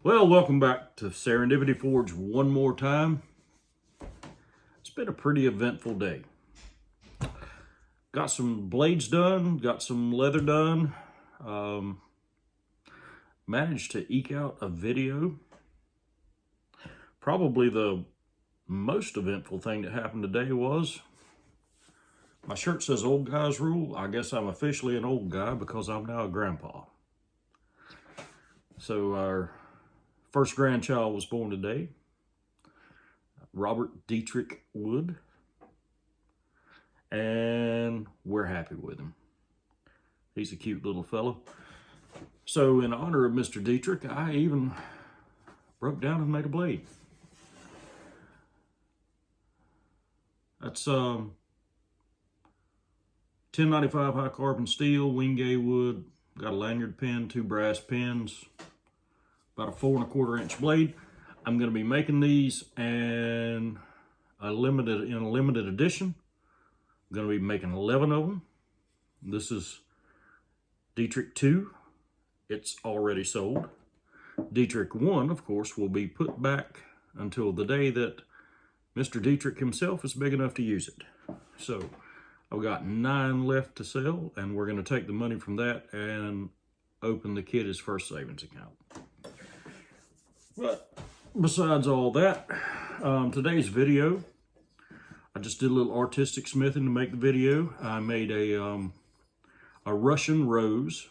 Well, welcome back to Serendipity Forge one more time. It's been a pretty eventful day. Got some blades done, got some leather done, managed to eke out a video. Probably the most eventful thing that happened today was my shirt says old guys rule. I guess I'm officially an old guy because I'm now a grandpa. So our first grandchild was born today, Robert Dietrich Wood, and we're happy with him. He's a cute little fellow. So in honor of Mr. Dietrich, I even broke down and made a blade. That's 1095 high carbon steel, Wingate wood, got a lanyard pin, 2 brass pins, about a 4 1/4 inch blade. I'm going to be making these in a limited edition. I'm going to be making 11 of them. This is Dietrich 2. It's already sold. Dietrich 1, of course, will be put back until the day that Mr. Dietrich himself is big enough to use it. So I've got 9 left to sell, and we're going to take the money from that and open the kid his first savings account. But besides all that, today's video, I just did a little artistic smithing to make the video. I made a Russian rose,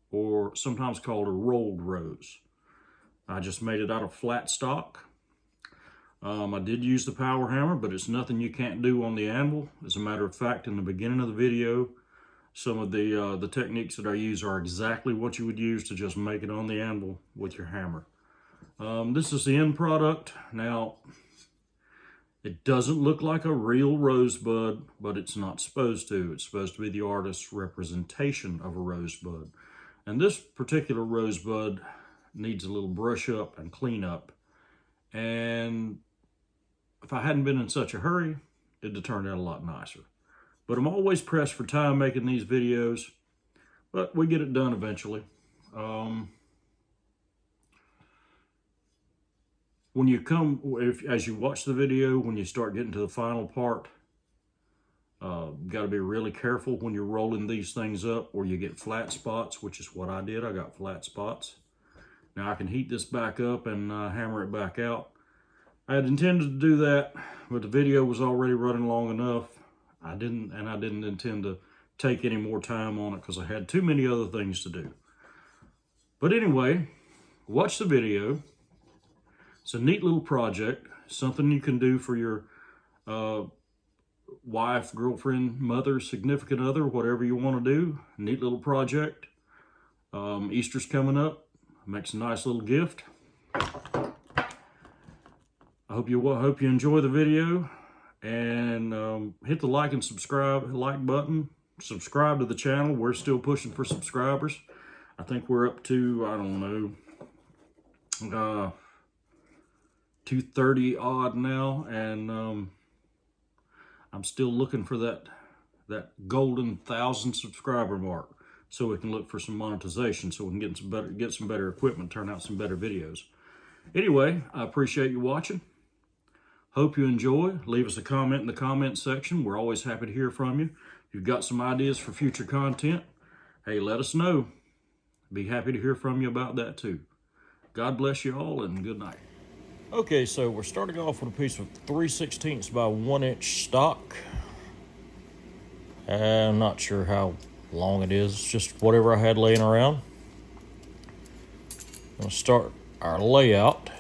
or sometimes called a rolled rose. I just made it out of flat stock. I did use the power hammer, but it's nothing you can't do on the anvil. As a matter of fact, in the beginning of the video, some of the techniques that I use are exactly what you would use to just make it on the anvil with your hammer. This is the end product. Now, it doesn't look like a real rosebud, but it's not supposed to. It's supposed to be the artist's representation of a rosebud. And this particular rosebud needs a little brush up and clean up. And if I hadn't been in such a hurry, it'd have turned out a lot nicer. But I'm always pressed for time making these videos, but we get it done eventually. As you watch the video, when you start getting to the final part, got to be really careful when you're rolling these things up, or you get flat spots, which is what I did. I got flat spots. Now I can heat this back up and hammer it back out. I had intended to do that, but the video was already running long enough. I didn't intend to take any more time on it because I had too many other things to do. But anyway, watch the video. It's a neat little project, something you can do for your wife, girlfriend, mother, significant other, whatever you want to do. Neat little project. Easter's coming up. Makes a nice little gift. I hope you enjoy the video, and hit the like and subscribe button. Subscribe to the channel. We're still pushing for subscribers. I think we're up to, I don't know, 230 odd now, and I'm still looking for that golden 1,000 subscriber mark, so we can look for some monetization, so we can get some better equipment, turn out some better videos. Anyway, I appreciate you watching. Hope you enjoy. Leave us a comment in the comment section. We're always happy to hear from you. If you've got some ideas for future content, hey, let us know. Be happy to hear from you about that too. God bless you all, and good night. Okay, so we're starting off with a piece of 3/16 by 1 inch stock. I'm not sure how long it is, just whatever I had laying around. I'm going to start our layout.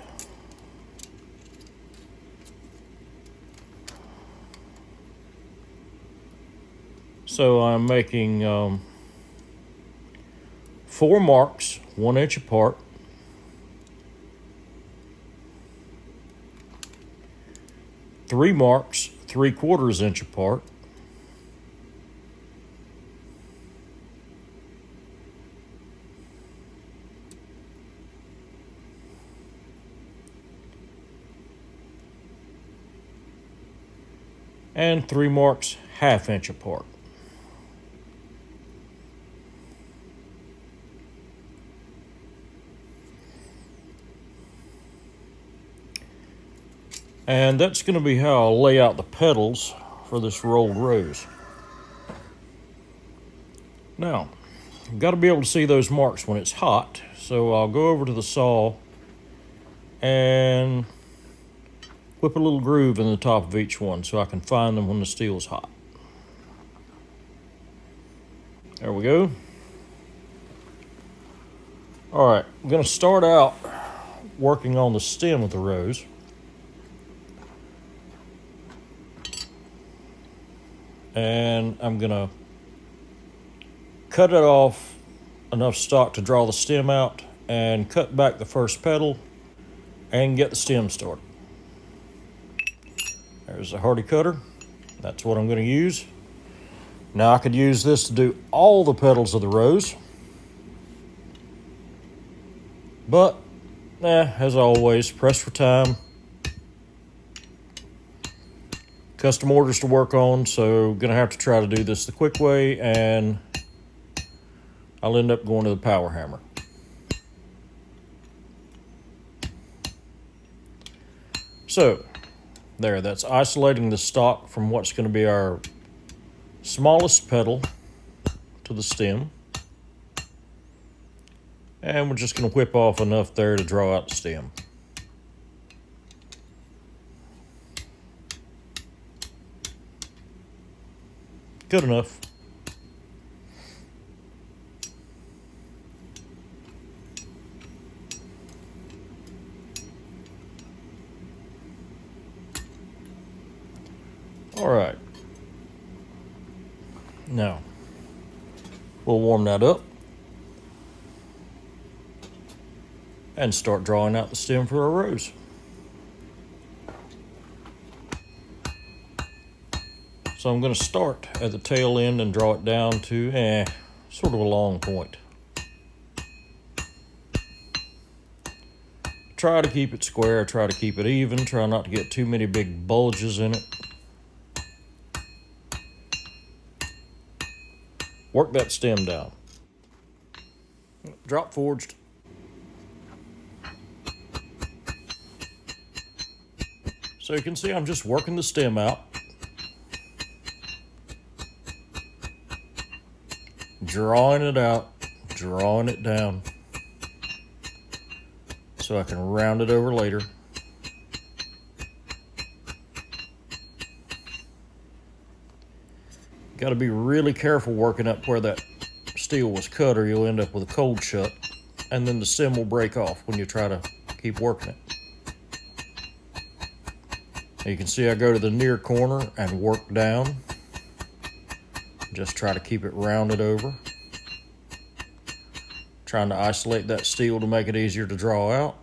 So I'm making 4 marks 1 inch apart. 3 marks 3/4 inch apart. And 3 marks 1/2 inch apart. And that's going to be how I'll lay out the petals for this rolled rose. Now, you've got to be able to see those marks when it's hot, so I'll go over to the saw and whip a little groove in the top of each one so I can find them when the steel is hot. There we go. All right, I'm going to start out working on the stem of the rose. And I'm going to cut it off enough stock to draw the stem out and cut back the first petal and get the stem started. There's a hardy cutter. That's what I'm going to use. Now I could use this to do all the petals of the rose. But, as always, press for time. Custom orders to work on, so going to have to try to do this the quick way, and I'll end up going to the power hammer. So, there, that's isolating the stalk from what's going to be our smallest petal to the stem. And we're just going to whip off enough there to draw out the stem. Good enough. All right. Now, we'll warm that up and start drawing out the stem for our rose. So I'm going to start at the tail end and draw it down to sort of a long point. Try to keep it square, try to keep it even, try not to get too many big bulges in it. Work that stem down. Drop forged. So you can see I'm just working the stem out. Drawing it out, drawing it down, so I can round it over later. Got to be really careful working up where that steel was cut, or you'll end up with a cold shut, and then the stem will break off when you try to keep working it. You can see I go to the near corner and work down. Just try to keep it rounded over. Trying to isolate that steel to make it easier to draw out.